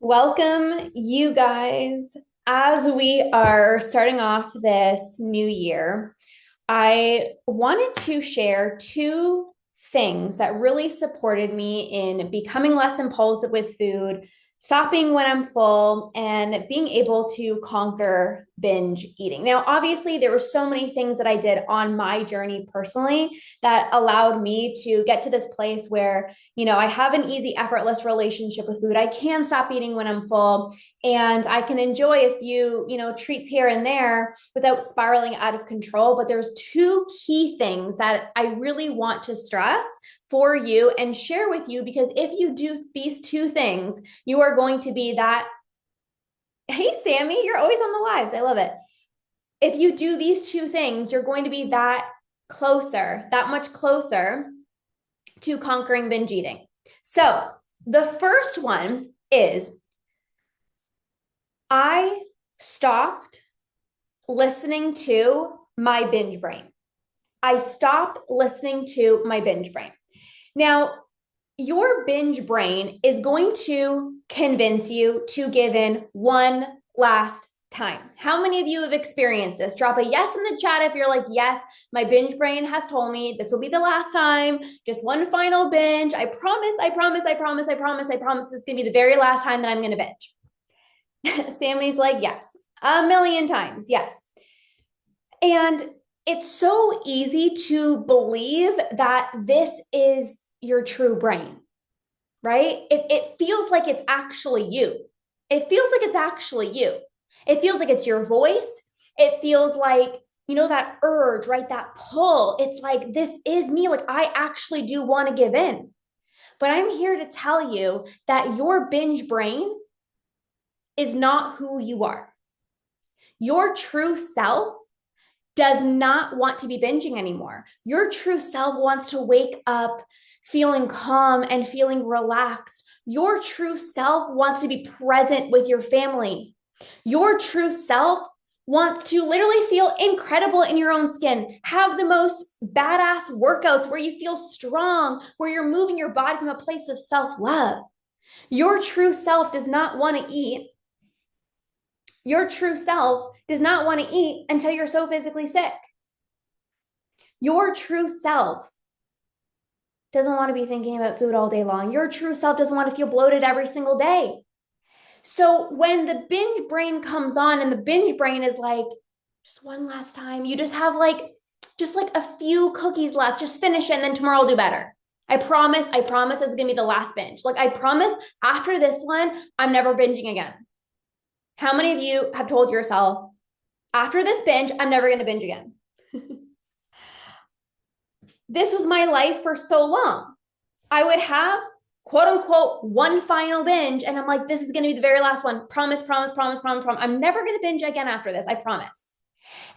Welcome, you guys. As we are starting off this new year, I wanted to share two things that really supported me in becoming less impulsive with food, stopping when I'm full, and being able to conquer binge eating. Now, obviously, there were so many things that I did on my journey personally that allowed me to get to this place where, I have an easy, effortless relationship with food. I can stop eating when I'm full, and I can enjoy a few, treats here and there without spiraling out of control. But there's two key things that I really want to stress for you and share with you, because if you do these two things, you are going to be that. Hey, Sammy, you're always on the lives. I love it. If you do these two things, you're going to be that much closer to conquering binge eating. So, the first one is I stopped listening to my binge brain. I stopped listening to my binge brain. Now, your binge brain is going to convince you to give in one last time. How many of you have experienced this? Drop a yes in the chat if you're like, yes, my binge brain has told me this will be the last time. Just one final binge. I promise, I promise, I promise, I promise, I promise this is going to be the very last time that I'm going to binge. Sammy's like, yes, a million times. Yes. And it's so easy to believe that this is your true brain, right? It feels like it's actually you. It feels like it's actually you. It feels like it's your voice. It feels like, that urge, right? That pull. It's like, this is me. Like, I actually do want to give in. But I'm here to tell you that your binge brain is not who you are. Your true self does not want to be binging anymore. Your true self wants to wake up feeling calm and feeling relaxed. Your true self wants to be present with your family. Your true self wants to literally feel incredible in your own skin, have the most badass workouts where you feel strong, where you're moving your body from a place of self love. Your true self does not want to eat. Your true self does not want to eat until you're so physically sick. Your true self doesn't want to be thinking about food all day long. Your true self doesn't want to feel bloated every single day. So when the binge brain comes on and the binge brain is like, just one last time, you just have just like a few cookies left, just finish it and then tomorrow I'll do better. I promise this is going to be the last binge. Like, I promise after this one, I'm never binging again. How many of you have told yourself, after this binge, I'm never going to binge again? This was my life for so long. I would have, quote unquote, one final binge. And I'm like, this is going to be the very last one. Promise, promise, promise, promise, promise. I'm never going to binge again after this. I promise.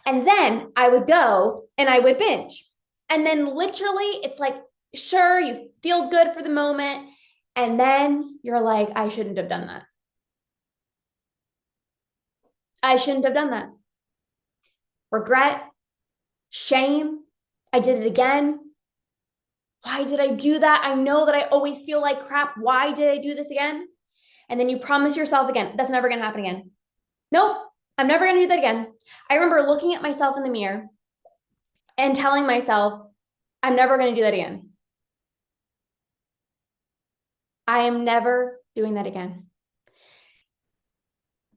And then I would go and I would binge. And then literally, it's like, sure, you feels good for the moment. And then you're like, I shouldn't have done that. I shouldn't have done that. Regret, shame. I did it again. Why did I do that? I know that I always feel like crap. Why did I do this again? And then you promise yourself again, that's never going to happen again. Nope, I'm never going to do that again. I remember looking at myself in the mirror and telling myself, I'm never going to do that again. I am never doing that again.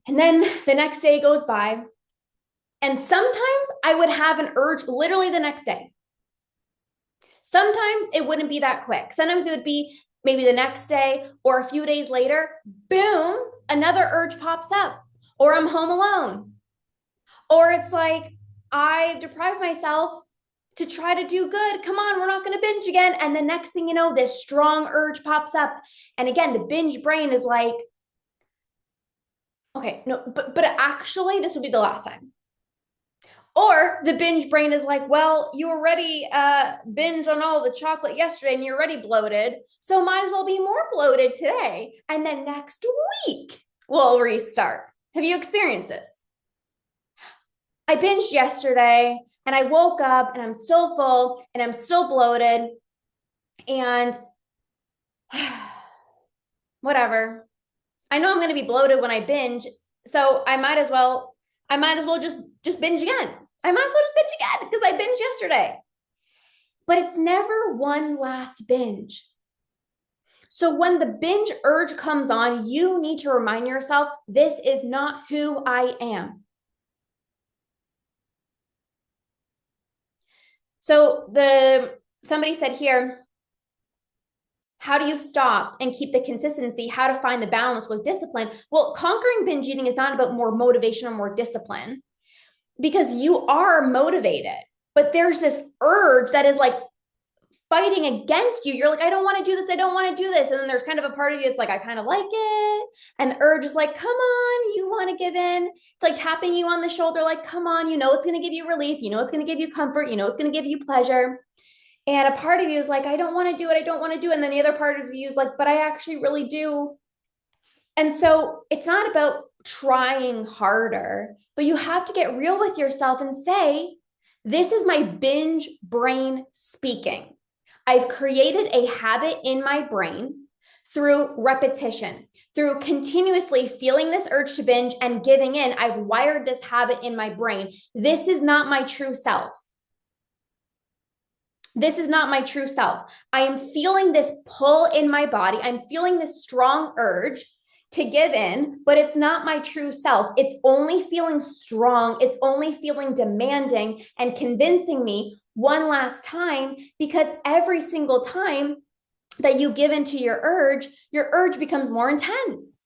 And then the next day goes by. And sometimes I would have an urge literally the next day. Sometimes it wouldn't be that quick. Sometimes it would be maybe the next day or a few days later, boom, another urge pops up, or I'm home alone. Or it's like, I deprive myself to try to do good. Come on, we're not going to binge again. And the next thing you know, this strong urge pops up. And again, the binge brain is like, okay, no, but actually, this would be the last time. Or the binge brain is like, well, you already binge on all the chocolate yesterday and you're already bloated. So might as well be more bloated today. And then next week, we'll restart. Have you experienced this? I binged yesterday and I woke up and I'm still full and I'm still bloated and whatever. I know I'm going to be bloated when I binge, so I might as well just binge again. I might as well just binge again because I binged yesterday. But it's never one last binge. So when the binge urge comes on, you need to remind yourself, this is not who I am. So somebody said here, how do you stop and keep the consistency? How to find the balance with discipline? Well, conquering binge eating is not about more motivation or more discipline, because you are motivated, but there's this urge that is like fighting against you. You're like, I don't want to do this. I don't want to do this. And then there's kind of a part of you that's like, I kind of like it. And the urge is like, come on, you want to give in. It's like tapping you on the shoulder, like, come on, you know, it's going to give you relief. You know, it's going to give you comfort. You know, it's going to give you pleasure. And a part of you is like, I don't want to do it. I don't want to do it. And then the other part of you is like, but I actually really do. And so it's not about trying harder, but you have to get real with yourself and say, this is my binge brain speaking. I've created a habit in my brain through repetition, through continuously feeling this urge to binge and giving in. I've wired this habit in my brain. This is not my true self. This is not my true self. I am feeling this pull in my body. I'm feeling this strong urge to give in, but it's not my true self. It's only feeling strong. It's only feeling demanding and convincing me one last time, because every single time that you give into your urge becomes more intense.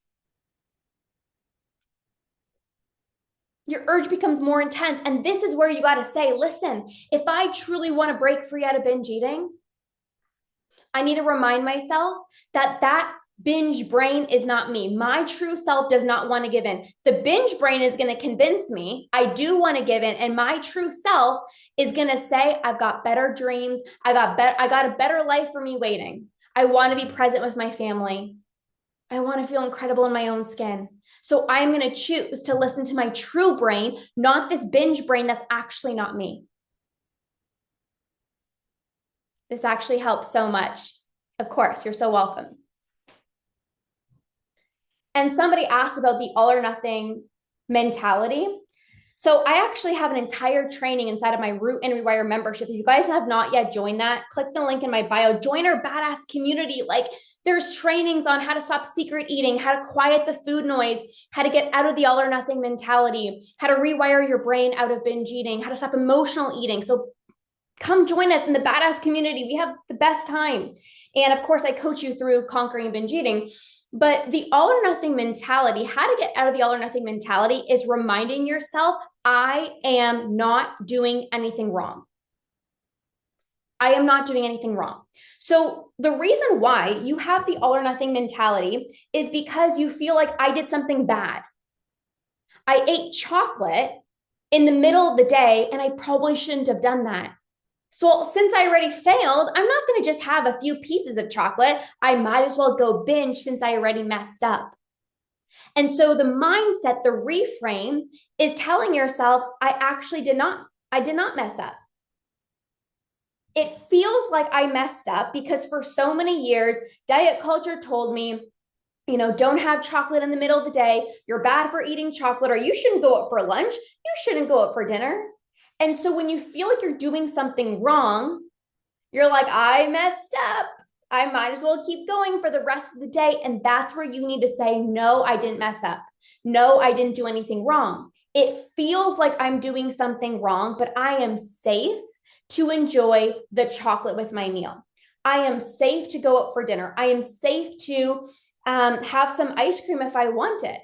Your urge becomes more intense. And this is where you got to say, listen, if I truly want to break free out of binge eating, I need to remind myself that that binge brain is not me. My true self does not want to give in. The binge brain is going to convince me I do want to give in. And my true self is going to say, I've got better dreams. I got a better life for me waiting. I want to be present with my family. I want to feel incredible in my own skin. So I'm going to choose to listen to my true brain, not this binge brain that's actually not me. This actually helps so much. Of course, you're so welcome. And somebody asked about the all or nothing mentality. So I actually have an entire training inside of my Root and Rewire membership. If you guys have not yet joined that, click the link in my bio, join our badass community. Like, there's trainings on how to stop secret eating, how to quiet the food noise, how to get out of the all or nothing mentality, how to rewire your brain out of binge eating, how to stop emotional eating. So come join us in the badass community. We have the best time. And of course, I coach you through conquering binge eating. But the all or nothing mentality, how to get out of the all or nothing mentality, is reminding yourself, I am not doing anything wrong. I am not doing anything wrong. So the reason why you have the all or nothing mentality is because you feel like I did something bad. I ate chocolate in the middle of the day and I probably shouldn't have done that. So since I already failed, I'm not going to just have a few pieces of chocolate. I might as well go binge since I already messed up. And so the mindset, the reframe, is telling yourself, I did not mess up. It feels like I messed up because for so many years, diet culture told me, you know, don't have chocolate in the middle of the day. You're bad for eating chocolate, or you shouldn't go out for lunch. You shouldn't go out for dinner. And so when you feel like you're doing something wrong, you're like, I messed up. I might as well keep going for the rest of the day. And that's where you need to say, no, I didn't mess up. No, I didn't do anything wrong. It feels like I'm doing something wrong, but I am safe to enjoy the chocolate with my meal. I am safe to go out for dinner. I am safe to have some ice cream if I want it.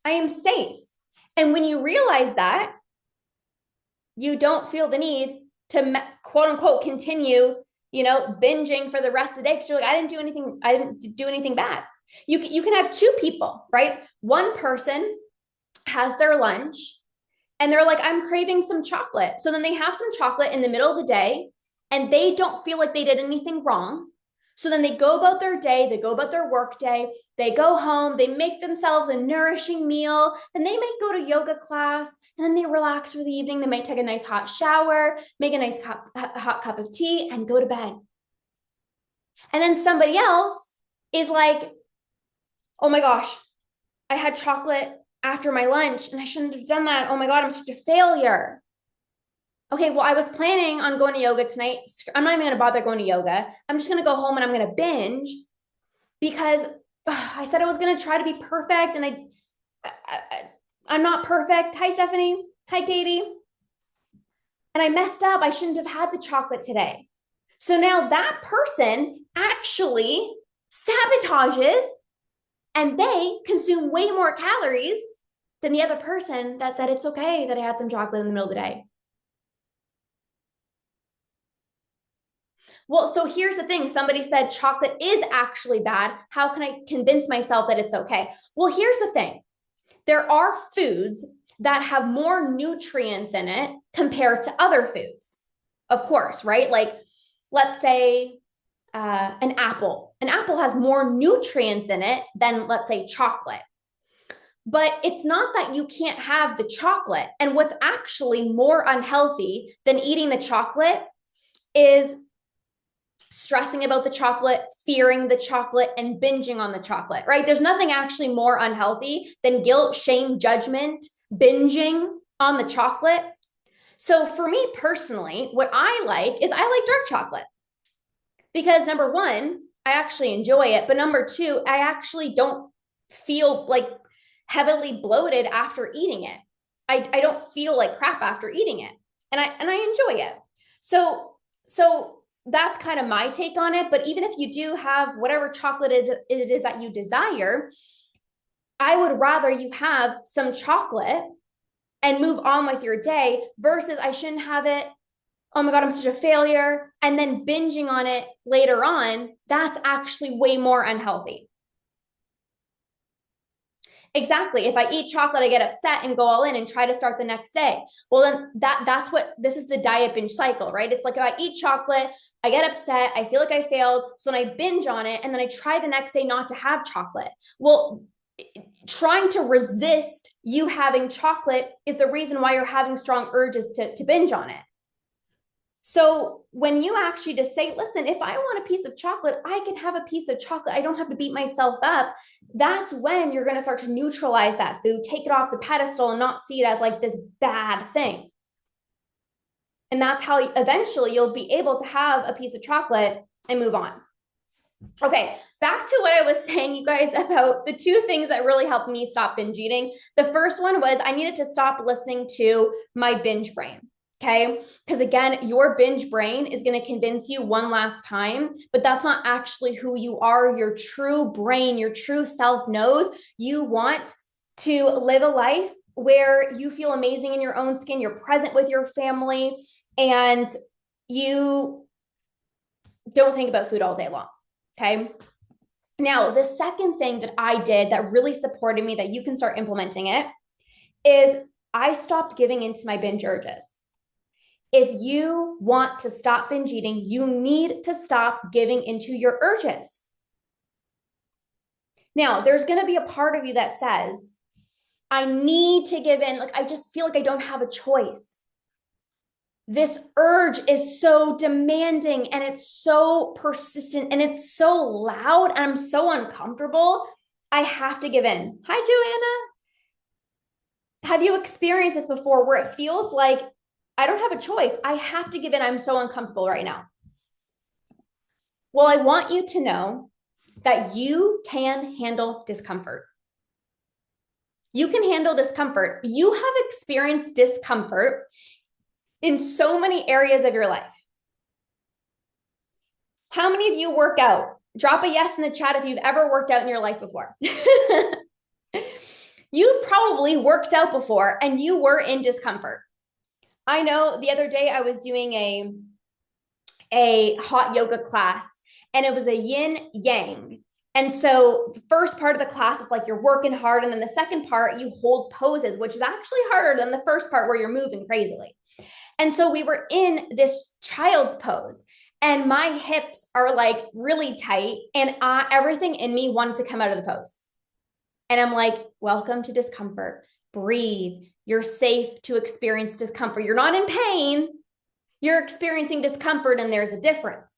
I am safe. And when you realize that, you don't feel the need to quote unquote continue, you know, binging for the rest of the day because you're like, I didn't do anything bad. You can have two people, right? One person has their lunch and they're like, I'm craving some chocolate. So then they have some chocolate in the middle of the day and they don't feel like they did anything wrong. So then they go about their day, they go about their work day, they go home, they make themselves a nourishing meal, then they might go to yoga class, and then they relax for the evening. They might take a nice hot shower, make a nice hot cup of tea, and go to bed. And then somebody else is like, oh my gosh, I had chocolate after my lunch and I shouldn't have done that. Oh my God, I'm such a failure. Okay, well, I was planning on going to yoga tonight. I'm not even going to bother going to yoga. I'm just going to go home and I'm going to binge because I said I was going to try to be perfect and I'm not perfect. Hi, Stephanie. Hi, Katie. And I messed up. I shouldn't have had the chocolate today. So now that person actually sabotages and they consume way more calories than the other person that said it's okay that I had some chocolate in the middle of the day. Well, so here's the thing. Somebody said chocolate is actually bad. How can I convince myself that it's okay? Well, here's the thing. There are foods that have more nutrients in it compared to other foods. Of course, right? Like, let's say an apple. An apple has more nutrients in it than, let's say, chocolate. But it's not that you can't have the chocolate. And what's actually more unhealthy than eating the chocolate is stressing about the chocolate, fearing the chocolate, and binging on the chocolate, right? There's nothing actually more unhealthy than guilt, shame, judgment, binging on the chocolate. So for me personally, what I like is I like dark chocolate because number one, I actually enjoy it. But number two, I actually don't feel like heavily bloated after eating it. I don't feel like crap after eating it. And I enjoy it. So that's kind of my take on it. But even if you do have whatever chocolate it is that you desire, I would rather you have some chocolate and move on with your day versus I shouldn't have it. Oh my God, I'm such a failure. And then binging on it later on, that's actually way more unhealthy. Exactly. If I eat chocolate, I get upset and go all in and try to start the next day. Well, then that's what this is the diet binge cycle, right? It's like if I eat chocolate, I get upset, I feel like I failed. So then I binge on it and then I try the next day not to have chocolate. Well, trying to resist you having chocolate is the reason why you're having strong urges to binge on it. So when you actually just say, listen, if I want a piece of chocolate, I can have a piece of chocolate. I don't have to beat myself up. That's when you're going to start to neutralize that food, take it off the pedestal and not see it as like this bad thing. And that's how eventually you'll be able to have a piece of chocolate and move on. Okay, back to what I was saying, you guys, about the two things that really helped me stop binge eating. The first one was I needed to stop listening to my binge brain. Okay. Because again, your binge brain is going to convince you one last time, but that's not actually who you are. Your true brain, your true self knows you want to live a life where you feel amazing in your own skin. You're present with your family and you don't think about food all day long. Okay. Now, the second thing that I did that really supported me that you can start implementing it is I stopped giving into my binge urges. If you want to stop binge eating, you need to stop giving into your urges. Now, there's going to be a part of you that says, I need to give in. Like, I just feel like I don't have a choice. This urge is so demanding and it's so persistent and it's so loud and I'm so uncomfortable. I have to give in. Hi, Joanna. Have you experienced this before where it feels like I don't have a choice? I have to give in. I'm so uncomfortable right now. Well, I want you to know that you can handle discomfort. You can handle discomfort. You have experienced discomfort in so many areas of your life. How many of you work out? Drop a yes in the chat if you've ever worked out in your life before. You've probably worked out before and you were in discomfort. I know the other day I was doing a hot yoga class and it was a yin yang. And so the first part of the class, it's like you're working hard. And then the second part, you hold poses, which is actually harder than the first part where you're moving crazily. And so we were in this child's pose and my hips are like really tight and everything in me wanted to come out of the pose. And I'm like, welcome to discomfort. Breathe. You're safe to experience discomfort. You're not in pain. You're experiencing discomfort and there's a difference.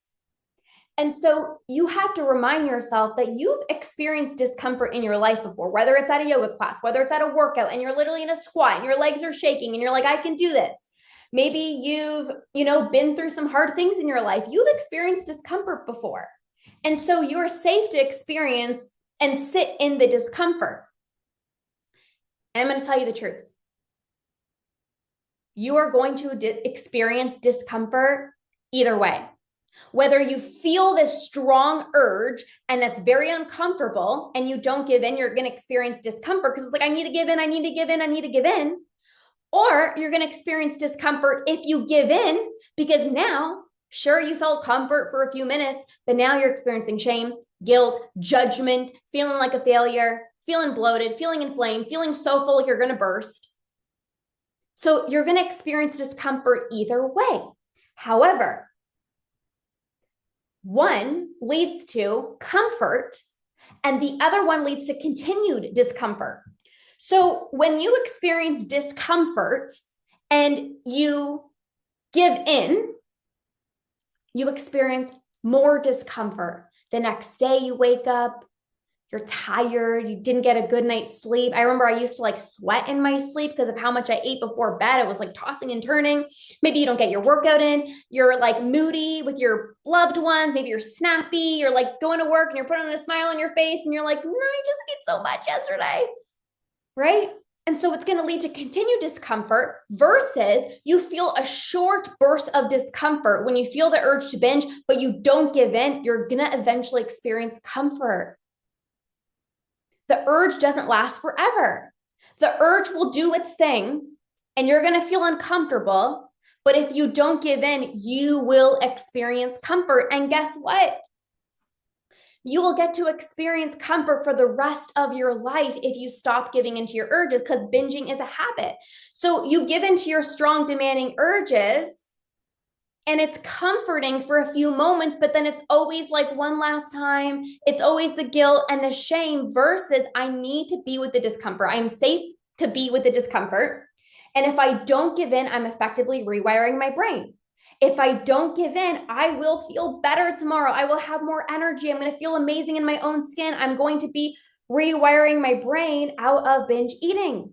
And so you have to remind yourself that you've experienced discomfort in your life before, whether it's at a yoga class, whether it's at a workout and you're literally in a squat and your legs are shaking and you're like, I can do this. Maybe you've, been through some hard things in your life. You've experienced discomfort before. And so you're safe to experience and sit in the discomfort. And I'm going to tell you the truth. You are going to experience discomfort either way. Whether you feel this strong urge and that's very uncomfortable and you don't give in, you're going to experience discomfort because it's like, I need to give in, I need to give in, I need to give in. Or you're going to experience discomfort if you give in because now, sure, you felt comfort for a few minutes, but now you're experiencing shame, guilt, judgment, feeling like a failure, feeling bloated, feeling inflamed, feeling so full like you're going to burst. So you're going to experience discomfort either way. However, one leads to comfort and the other one leads to continued discomfort. So when you experience discomfort and you give in, you experience more discomfort. The next day you wake up, you're tired, you didn't get a good night's sleep. I remember I used to sweat in my sleep because of how much I ate before bed. It was tossing and turning. Maybe you don't get your workout in. You're moody with your loved ones. Maybe you're snappy. You're going to work and you're putting on a smile on your face and you're like, no, I just ate so much yesterday. Right? And so it's going to lead to continued discomfort versus you feel a short burst of discomfort when you feel the urge to binge, but you don't give in. You're going to eventually experience comfort. The urge doesn't last forever. The urge will do its thing and you're going to feel uncomfortable. But if you don't give in, you will experience comfort. And guess what? You will get to experience comfort for the rest of your life if you stop giving into your urges because binging is a habit. So you give into your strong, demanding urges and it's comforting for a few moments, but then it's always one last time. It's always the guilt and the shame versus I need to be with the discomfort. I'm safe to be with the discomfort. And if I don't give in, I'm effectively rewiring my brain. If I don't give in, I will feel better tomorrow. I will have more energy. I'm going to feel amazing in my own skin. I'm going to be rewiring my brain out of binge eating.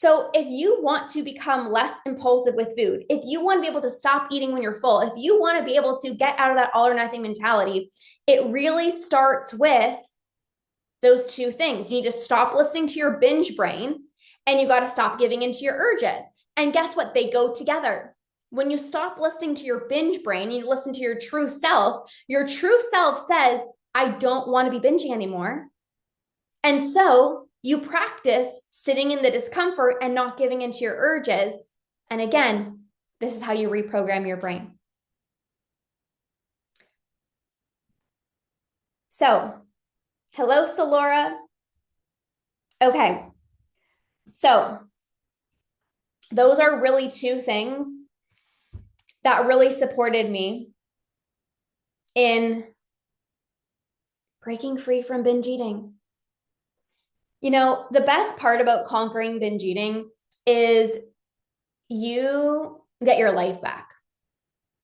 So if you want to become less impulsive with food, if you want to be able to stop eating when you're full, if you want to be able to get out of that all or nothing mentality, it really starts with those two things. You need to stop listening to your binge brain and you got to stop giving into your urges. And guess what? They go together. When you stop listening to your binge brain, you listen to your true self says, I don't want to be binging anymore. And so you practice sitting in the discomfort and not giving into your urges. And again, this is how you reprogram your brain. So, hello, Salora. Okay. So, those are really two things that really supported me in breaking free from binge eating. The best part about conquering binge eating is you get your life back.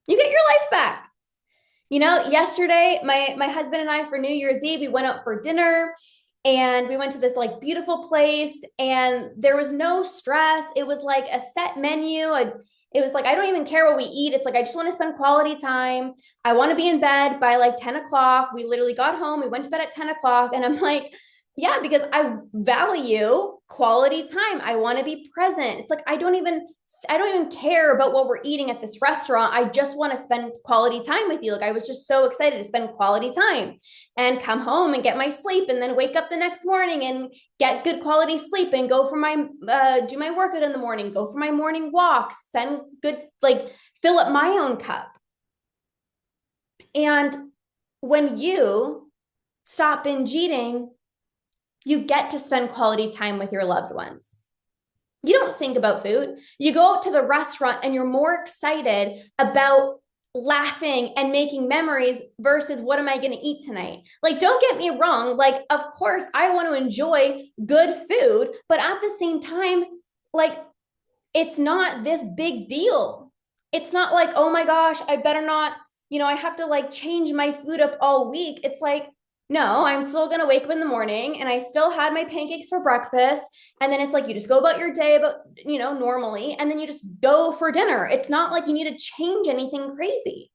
You get your life back. Yesterday, my husband and I, for New Year's Eve, we went out for dinner and we went to this beautiful place and there was no stress. It was a set menu. It was I don't even care what we eat. It's I just want to spend quality time. I want to be in bed by 10 o'clock. We literally got home. We went to bed at 10 o'clock and I'm yeah, because I value quality time. I want to be present. It's I don't even care about what we're eating at this restaurant. I just want to spend quality time with you. I was just so excited to spend quality time and come home and get my sleep and then wake up the next morning and get good quality sleep and go for my, do my workout in the morning, go for my morning walk, spend good, fill up my own cup. And when you stop binge eating, you get to spend quality time with your loved ones. You don't think about food. You go out to the restaurant and you're more excited about laughing and making memories versus what am I going to eat tonight? Don't get me wrong. Of course, I want to enjoy good food, but at the same time, it's not this big deal. It's not like, oh my gosh, I better not, I have to like change my food up all week. It's like, no, I'm still going to wake up in the morning and I still had my pancakes for breakfast. And then it's like, you just go about your day, but normally, and then you just go for dinner. It's not like you need to change anything crazy.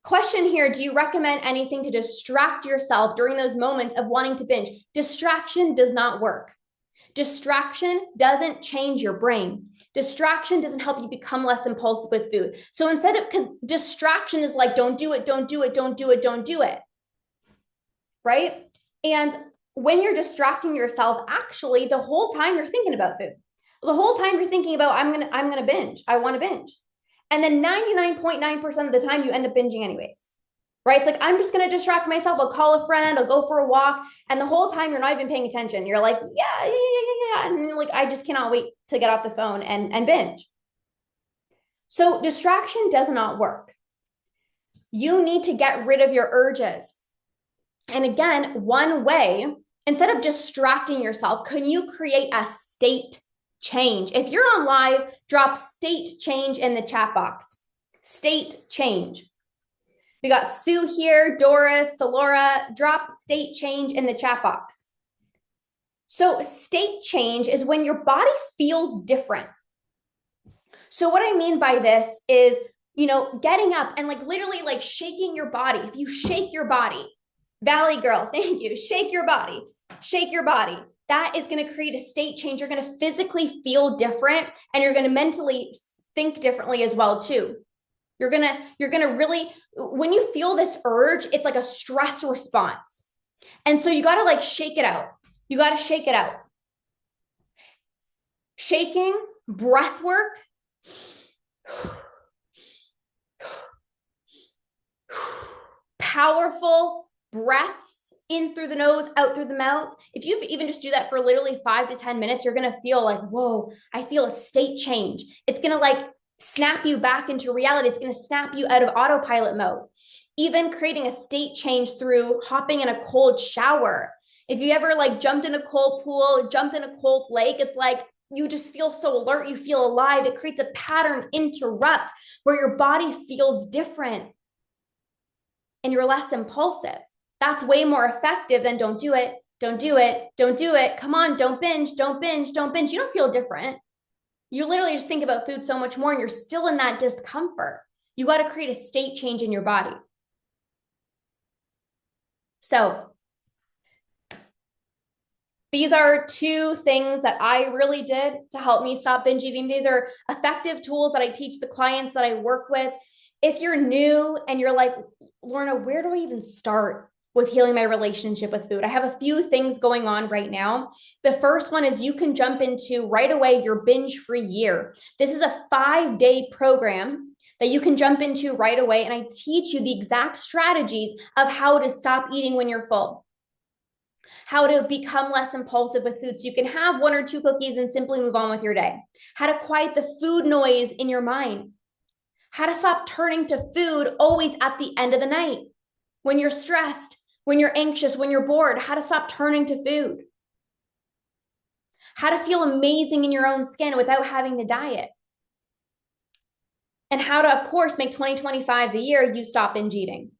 Question here, do you recommend anything to distract yourself during those moments of wanting to binge? Distraction does not work. Distraction doesn't change your brain. Distraction doesn't help you become less impulsive with food. So instead of, because distraction is like, don't do it, don't do it, don't do it, don't do it. Right? And when you're distracting yourself, actually, the whole time you're thinking about food. The whole time you're thinking about, I'm gonna binge. I want to binge. And then 99.9% of the time you end up binging anyways. Right? It's like, I'm just going to distract myself. I'll call a friend. I'll go for a walk. And the whole time you're not even paying attention. You're like, yeah. And you're like, I just cannot wait to get off the phone and binge. So distraction does not work. You need to get rid of your urges. And again, one way, instead of distracting yourself, can you create a state change? If you're on live, drop state change in the chat box. State change. We got Sue here, Doris, Salora. Drop state change in the chat box. So state change is when your body feels different. So what I mean by this is, getting up and like literally like shaking your body. If you shake your body, Valley girl, thank you. Shake your body. Shake your body. That is going to create a state change. You're going to physically feel different and you're going to mentally think differently as well too. You're going to really, when you feel this urge, it's like a stress response. And so you got to like shake it out. You got to shake it out. Shaking, breath work. Powerful breaths in through the nose, out through the mouth. If you even just do that for literally 5 to 10 minutes, you're going to feel like, whoa, I feel a state change. It's going to like snap you back into reality. It's going to snap you out of autopilot mode. Even creating a state change through hopping in a cold shower. If you ever like jumped in a cold pool, jumped in a cold lake, it's like you just feel so alert, you feel alive. It creates a pattern interrupt where your body feels different and you're less impulsive. That's way more effective than don't do it, don't do it, don't do it. Come on, don't binge, don't binge, don't binge. You don't feel different. You literally just think about food so much more and you're still in that discomfort. You got to create a state change in your body. So these are 2 things that I really did to help me stop binge eating. These are effective tools that I teach the clients that I work with. If you're new and you're like, Lorna, where do I even start with healing my relationship with food? I have a few things going on right now. The first one is you can jump into right away your binge-free year. This is a 5-day program that you can jump into right away. And I teach you the exact strategies of how to stop eating when you're full, how to become less impulsive with food so you can have 1 or 2 cookies and simply move on with your day, how to quiet the food noise in your mind, how to stop turning to food always at the end of the night. When you're stressed, when you're anxious, when you're bored, how to stop turning to food. How to feel amazing in your own skin without having to diet. And how to, of course, make 2025 the year you stop binge eating.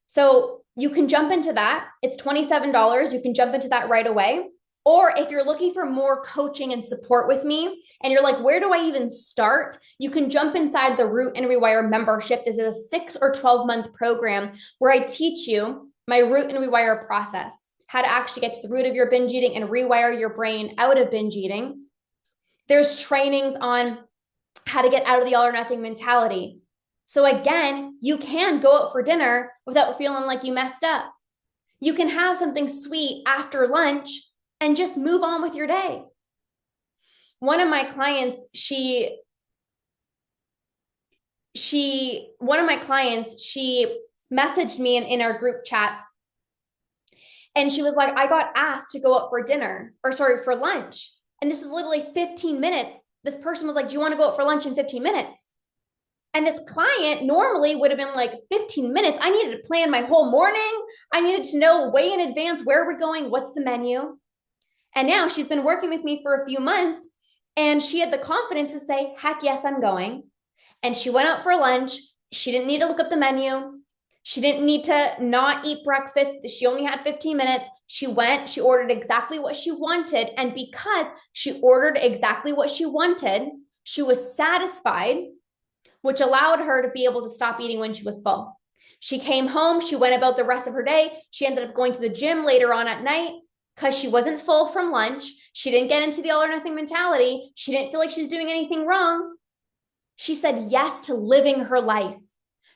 So you can jump into that. It's $27. You can jump into that right away. Or if you're looking for more coaching and support with me, and you're like, where do I even start? You can jump inside the Root and Rewire membership. This is a 6 or 12-month program where I teach you my Root and Rewire process, how to actually get to the root of your binge eating and rewire your brain out of binge eating. There's trainings on how to get out of the all or nothing mentality. So again, you can go out for dinner without feeling like you messed up. You can have something sweet after lunch and just move on with your day. One of my clients, she messaged me in our group chat and she was like, I got asked to go out for lunch. And this is literally 15 minutes. This person was like, do you want to go out for lunch in 15 minutes? And this client normally would have been like 15 minutes. I needed to plan my whole morning. I needed to know way in advance where we're going, what's the menu. And now she's been working with me for a few months And she had the confidence to say, heck yes, I'm going. And she went out for lunch. She didn't need to look up the menu. She didn't need to not eat breakfast. She only had 15 minutes. She went, she ordered exactly what she wanted. And because she ordered exactly what she wanted, she was satisfied, which allowed her to be able to stop eating when she was full. She came home. She went about the rest of her day. She ended up going to the gym later on at night because she wasn't full from lunch. She didn't get into the all or nothing mentality. She didn't feel like she's doing anything wrong. She said yes to living her life.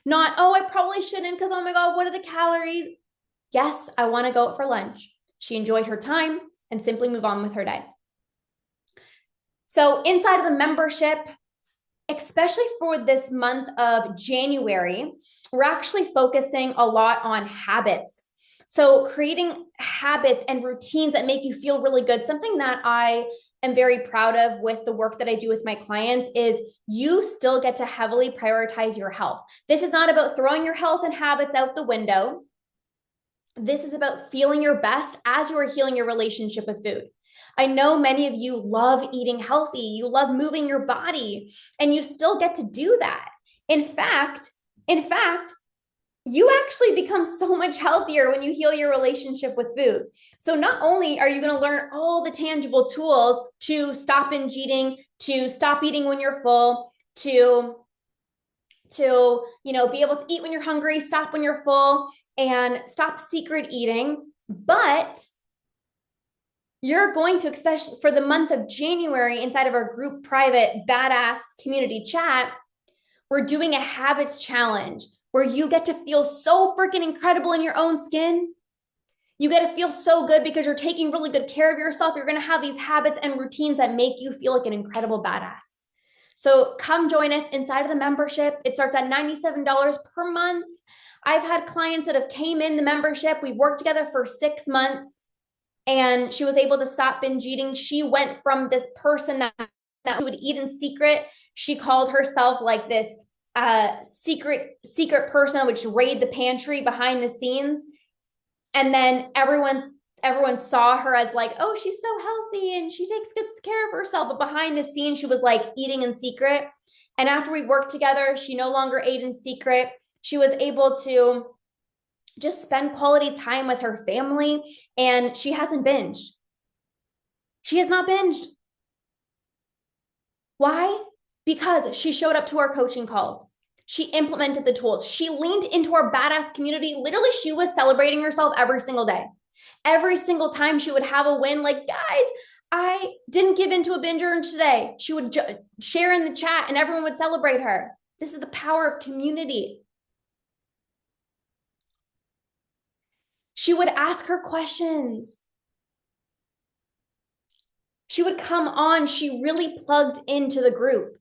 Not, oh, I probably shouldn't because, oh my God, what are the calories? Yes, I want to go out for lunch. She enjoyed her time and simply move on with her day. So inside of the membership, especially for this month of January, we're actually focusing a lot on habits. So creating habits and routines that make you feel really good. Something that I am very proud of with the work that I do with my clients is you still get to heavily prioritize your health. This is not about throwing your health and habits out the window. This is about feeling your best as you are healing your relationship with food. I know many of you love eating healthy. You love moving your body, and you still get to do that. In fact, you actually become so much healthier when you heal your relationship with food. So not only are you going to learn all the tangible tools to stop binge eating, to stop eating when you're full, to be able to eat when you're hungry, stop when you're full, and stop secret eating, but you're going to, especially for the month of January, inside of our group private badass community chat, we're doing a habits challenge where you get to feel so freaking incredible in your own skin. You get to feel so good because you're taking really good care of yourself. You're going to have these habits and routines that make you feel like an incredible badass. So come join us inside of the membership. It starts at $97 per month. I've had clients that have came in the membership. We've worked together for 6 months and she was able to stop binge eating. She went from this person that would eat in secret. She called herself like this secret person, which raid the pantry behind the scenes. And then everyone saw her as like, oh, she's so healthy and she takes good care of herself. But behind the scenes, she was like eating in secret. And after we worked together, she no longer ate in secret. She was able to just spend quality time with her family, and she hasn't binged. She has not binged. Why? Because she showed up to our coaching calls. She implemented the tools. She leaned into our badass community. Literally, she was celebrating herself every single day. Every single time she would have a win, like, guys, I didn't give into a binge urge today. She would share in the chat and everyone would celebrate her. This is the power of community. She would ask her questions. She would come on. She really plugged into the group.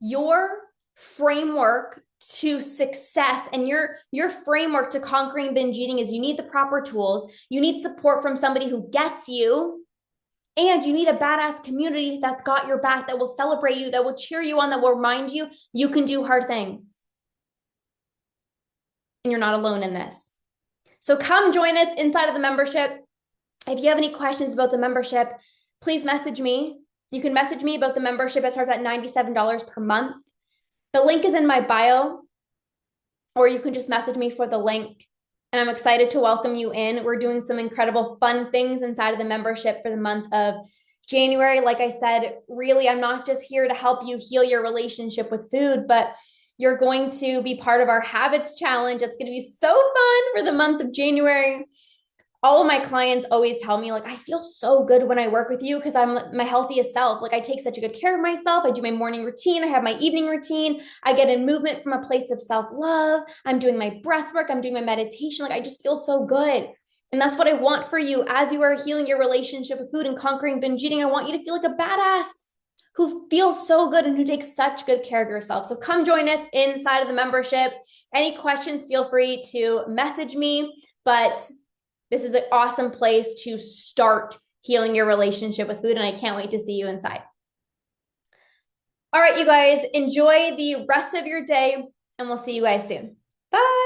Your framework to success and your framework to conquering binge eating is you need the proper tools. You need support from somebody who gets you. And you need a badass community that's got your back, that will celebrate you, that will cheer you on, that will remind you you can do hard things. And you're not alone in this. So come join us inside of the membership. If you have any questions about the membership, please message me. You can message me about the membership. It starts at $97 per month. The link is in my bio, or you can just message me for the link. And I'm excited to welcome you in. We're doing some incredible fun things inside of the membership for the month of January. Like I said, really, I'm not just here to help you heal your relationship with food, but you're going to be part of our habits challenge. It's going to be so fun for the month of January. All of my clients always tell me, like, I feel so good when I work with you because I'm my healthiest self. Like, I take such a good care of myself. I do my morning routine. I have my evening routine. I get in movement from a place of self-love. I'm doing my breath work. I'm doing my meditation. Like, I just feel so good. And that's what I want for you as you are healing your relationship with food and conquering binge eating. I want you to feel like a badass who feels so good and who takes such good care of yourself. So come join us inside of the membership. Any questions, feel free to message me. But this is an awesome place to start healing your relationship with food, and I can't wait to see you inside. All right, you guys, enjoy the rest of your day, and we'll see you guys soon. Bye.